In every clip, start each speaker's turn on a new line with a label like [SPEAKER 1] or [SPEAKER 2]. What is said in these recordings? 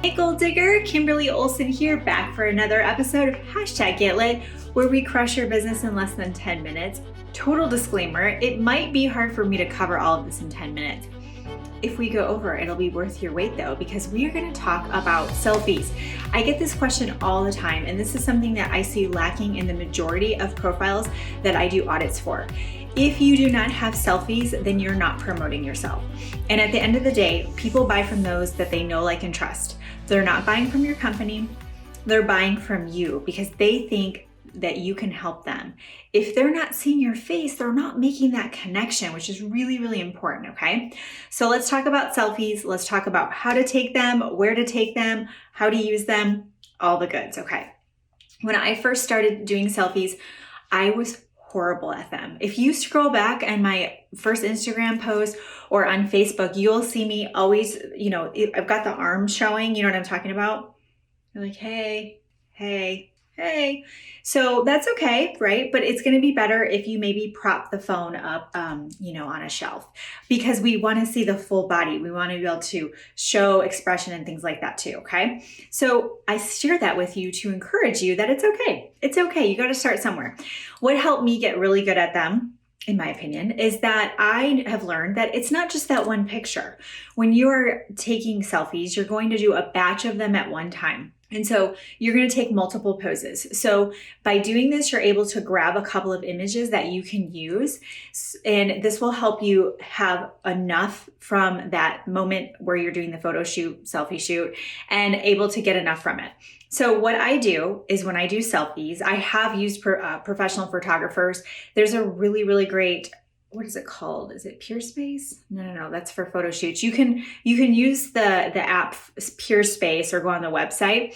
[SPEAKER 1] Hey Gold Digger, Kimberly Olson here, back for another episode of #GetLit, where we crush your business in less than 10 minutes. Total disclaimer, it might be hard for me to cover all of this in 10 minutes. If we go over, it'll be worth your wait though, because we are going to talk about selfies. I get this question all the time, and this is something that I see lacking in the majority of profiles that I do audits for. If you do not have selfies, then you're not promoting yourself. And at the end of the day, people buy from those that they know, like, and trust. They're not buying from your company, they're buying from you because they think that you can help them. If they're not seeing your face, they're not making that connection, which is really, really important, okay? So let's talk about selfies. Let's talk about how to take them, where to take them, how to use them, all the goods, okay? When I first started doing selfies, I was horrible at them. If you scroll back on my first Instagram post or on Facebook, you'll see me always, I've got the arms showing, you know what I'm talking about? You're like, hey. So that's okay, right? But it's going to be better if you maybe prop the phone up, on a shelf, because we want to see the full body. We want to be able to show expression and things like that too, okay? So I share that with you to encourage you that it's okay. It's okay. You got to start somewhere. What helped me get really good at them, in my opinion, is that I have learned that it's not just that one picture. When you're taking selfies, you're going to do a batch of them at one time. And so you're going to take multiple poses. So by doing this, you're able to grab a couple of images that you can use. And this will help you have enough from that moment where you're doing the photo shoot, selfie shoot, and able to get enough from it. So what I do is when I do selfies, I have used professional photographers. There's a really, really great, what is it called? Is it PureSpace? No, that's for photo shoots. You can use the app PureSpace or go on the website.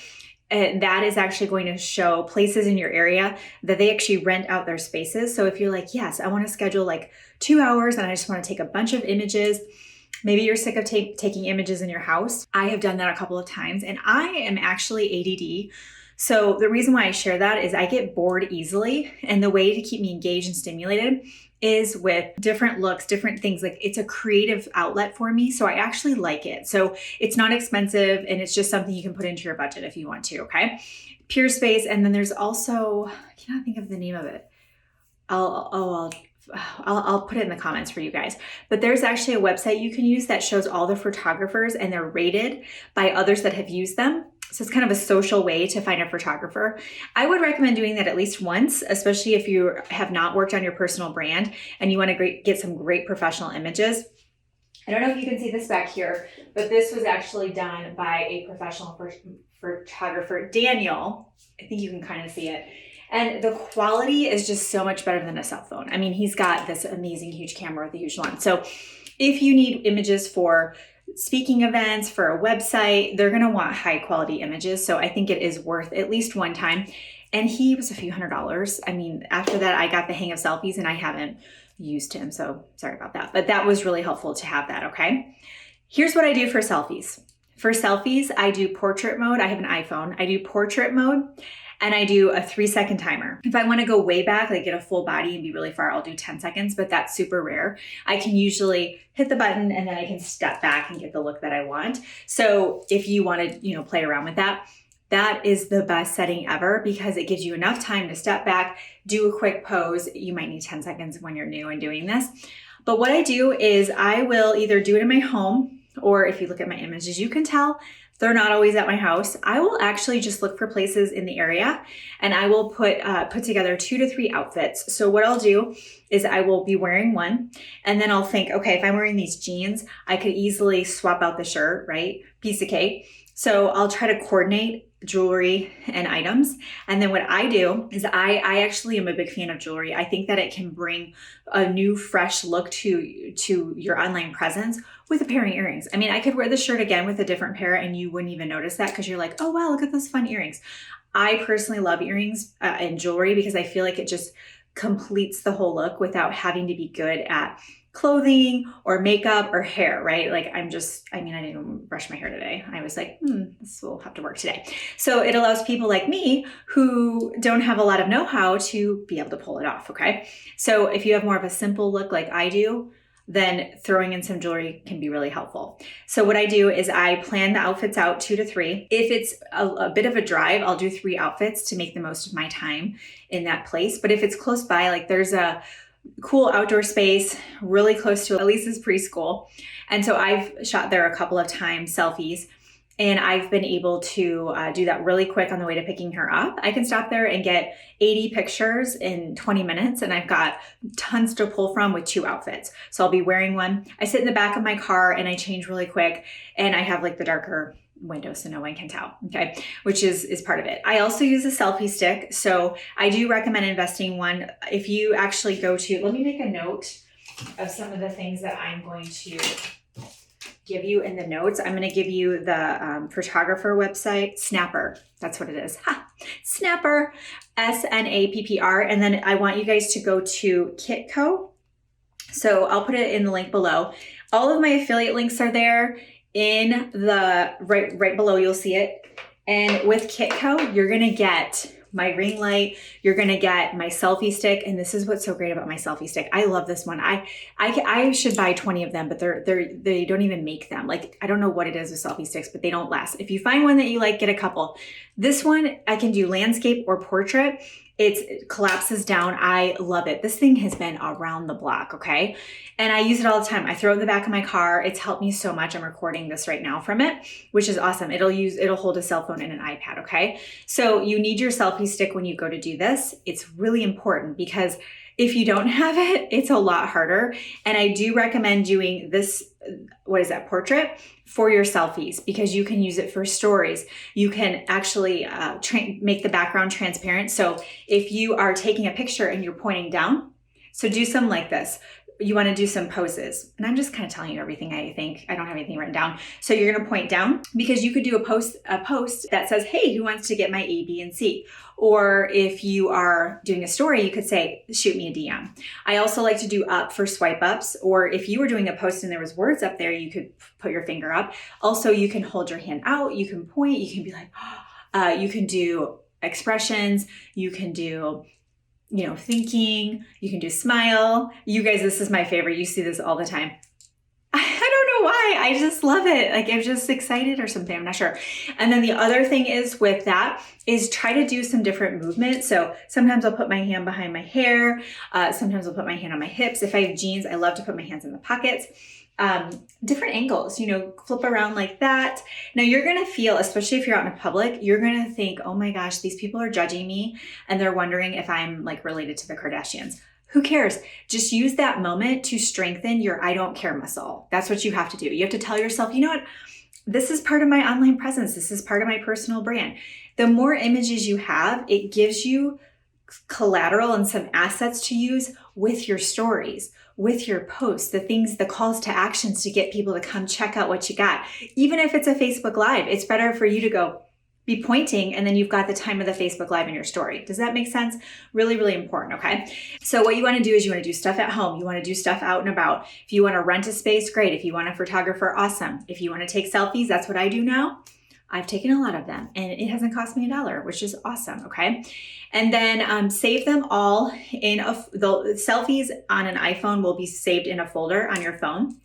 [SPEAKER 1] That is actually going to show places in your area that they actually rent out their spaces. So if you're like, yes, I want to schedule like 2 hours and I just want to take a bunch of images. Maybe you're sick of taking images in your house. I have done that a couple of times, and I am actually ADD. So the reason why I share that is I get bored easily. And the way to keep me engaged and stimulated is with different looks, different things. Like, it's a creative outlet for me. So I actually like it. So it's not expensive, and it's just something you can put into your budget if you want to, okay? PureSpace. And then there's also, I cannot think of the name of it. I'll put it in the comments for you guys. But there's actually a website you can use that shows all the photographers, and they're rated by others that have used them. So it's kind of a social way to find a photographer. I would recommend doing that at least once, especially if you have not worked on your personal brand and you want to get some great professional images. I don't know if you can see this back here, but this was actually done by a professional photographer, Daniel. I think you can kind of see it. And the quality is just so much better than a cell phone. I mean, he's got this amazing huge camera with a huge lens. So if you need images for speaking events, for a website, they're going to want high quality images. So I think it is worth at least one time. And he was a few $100s. I mean, after that, I got the hang of selfies and I haven't used him. So sorry about that. But that was really helpful to have that, okay? Here's what I do for selfies. For selfies, I do portrait mode. I have an iPhone. I do portrait mode. And I do a 3-second timer. If I want to go way back, like get a full body and be really far, I'll do 10 seconds, but that's super rare. I can usually hit the button and then I can step back and get the look that I want. So if you want to, play around with that, that is the best setting ever because it gives you enough time to step back, do a quick pose. You might need 10 seconds when you're new and doing this. But what I do is I will either do it in my home, or if you look at my images, you can tell they're not always at my house. I will actually just look for places in the area and I will put together 2 to 3 outfits. So what I'll do is I will be wearing one and then I'll think, okay, if I'm wearing these jeans, I could easily swap out the shirt, right? Piece of cake. So I'll try to coordinate jewelry and items. And then what I do is I actually am a big fan of jewelry. I think that it can bring a new, fresh look to your online presence with a pair of earrings. I mean, I could wear the shirt again with a different pair and you wouldn't even notice that because you're like, oh, wow, look at those fun earrings. I personally love earrings and jewelry because I feel like it just completes the whole look without having to be good at clothing or makeup or hair, right? Like I didn't even brush my hair today. I was like, this will have to work today. So it allows people like me who don't have a lot of know-how to be able to pull it off, okay? So if you have more of a simple look like I do, then throwing in some jewelry can be really helpful. So what I do is I plan the outfits out 2 to 3. If it's a bit of a drive, I'll do 3 outfits to make the most of my time in that place. But if it's close by, like there's a cool outdoor space really close to Elise's preschool. And so I've shot there a couple of times, Selfies. And I've been able to do that really quick on the way to picking her up. I can stop there and get 80 pictures in 20 minutes, and I've got tons to pull from with 2 outfits. So I'll be wearing one. I sit in the back of my car and I change really quick, and I have like the darker window so no one can tell, okay, which is part of it. I also use a selfie stick. So I do recommend investing one. If you actually go to, let me make a note of some of the things that I'm going to give you in the notes. I'm going to give you the photographer website, Snapper. That's what it is. Ha! Snapper, SNAPPR. And then I want you guys to go to Kitco. So I'll put it in the link below. All of my affiliate links are there in the right below. You'll see it. And with Kitco, you're going to get my ring light, you're gonna get my selfie stick, and this is what's so great about my selfie stick. I love this one. I should buy 20 of them, but they don't even make them. Like, I don't know what it is with selfie sticks, but they don't last. If you find one that you like, get a couple. This one, I can do landscape or portrait. It collapses down. I love it. This thing has been around the block, okay? And I use it all the time. I throw it in the back of my car. It's helped me so much. I'm recording this right now from it, which is awesome. It'll hold a cell phone and an iPad, okay? So you need your selfie stick when you go to do this. It's really important because if you don't have it, it's a lot harder. And I do recommend doing this, portrait for your selfies, because you can use it for stories. You can actually make the background transparent. So if you are taking a picture and you're pointing down, so do something like this. You want to do some poses. And I'm just kind of telling you everything I think. I don't have anything written down. So you're going to point down, because you could do a post that says, hey, who wants to get my A, B, and C? Or if you are doing a story, you could say, shoot me a DM. I also like to do up for swipe ups. Or if you were doing a post and there was words up there, you could put your finger up. Also, you can hold your hand out. You can point. You can be like, you can do expressions. You can do thinking, you can do smile. You guys, this is my favorite. You see this all the time. I don't know why. I just love it. Like, I'm just excited or something. I'm not sure. And then the other thing is with that is try to do some different movement. So sometimes I'll put my hand behind my hair. Sometimes I'll put my hand on my hips. If I have jeans, I love to put my hands in the pockets. Different angles, flip around like that. Now you're going to feel, especially if you're out in public, you're going to think, oh my gosh, these people are judging me and they're wondering if I'm like related to the Kardashians. Who cares? Just use that moment to strengthen your I don't care muscle. That's what you have to do. You have to tell yourself, you know what? This is part of my online presence. This is part of my personal brand. The more images you have, it gives you collateral and some assets to use with your stories, with your posts, the calls to actions to get people to come check out what you got. Even if it's a Facebook Live, it's better for you to be pointing and then you've got the time of the Facebook Live in your story. Does that make sense? Really, really important, okay? So what you want to do is you want to do stuff at home. You want to do stuff out and about. If you want to rent a space, great. If you want a photographer, awesome. If you want to take selfies, that's what I do now. I've taken a lot of them and it hasn't cost me $1, which is awesome, okay? And then save them all in the selfies on an iPhone will be saved in a folder on your phone.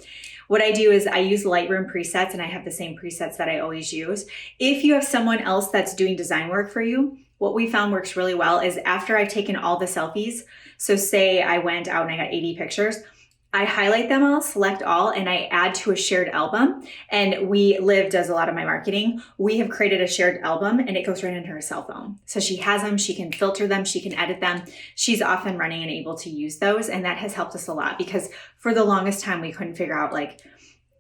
[SPEAKER 1] What I do is I use Lightroom presets and I have the same presets that I always use. If you have someone else that's doing design work for you, what we found works really well is after I've taken all the selfies, so say I went out and I got 80 pictures, I highlight them all, select all, and I add to a shared album. And Liv does a lot of my marketing. We have created a shared album and it goes right into her cell phone. So she has them, she can filter them, she can edit them. She's off and running and able to use those. And that has helped us a lot because for the longest time, we couldn't figure out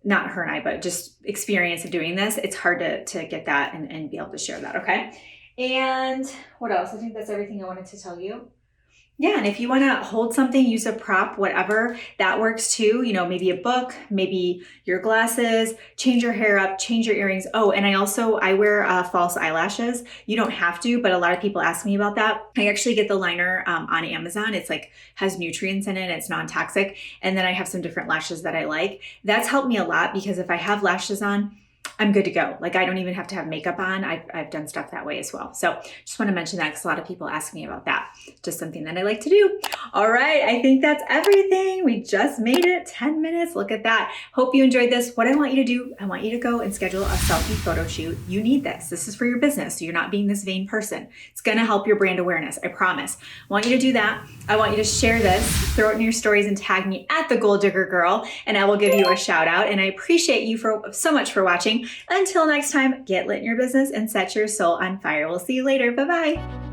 [SPEAKER 1] not her and I, but just experience of doing this. It's hard to get that and be able to share that, okay? And what else? I think that's everything I wanted to tell you. Yeah, and if you want to hold something, use a prop, whatever, that works too. Maybe a book, maybe your glasses, change your hair up, change your earrings. Oh, and I wear false eyelashes. You don't have to, but a lot of people ask me about that. I actually get the liner on Amazon. It's has nutrients in it. It's non-toxic. And then I have some different lashes that I like. That's helped me a lot because if I have lashes on, I'm good to go. Like I don't even have to have makeup on. I've done stuff that way as well. So just want to mention that because a lot of people ask me about that. Just something that I like to do. All right, I think that's everything. We just made it 10 minutes. Look at that. Hope you enjoyed this. What I want you to do, I want you to go and schedule a selfie photo shoot. You need this. This is for your business. So you're not being this vain person. It's going to help your brand awareness. I promise. I want you to do that. I want you to share this, throw it in your stories and tag me at the Goal Digger Girl, and I will give you a shout out. And I appreciate you so much for watching. Until next time, get lit in your business and set your soul on fire. We'll see you later. Bye-bye.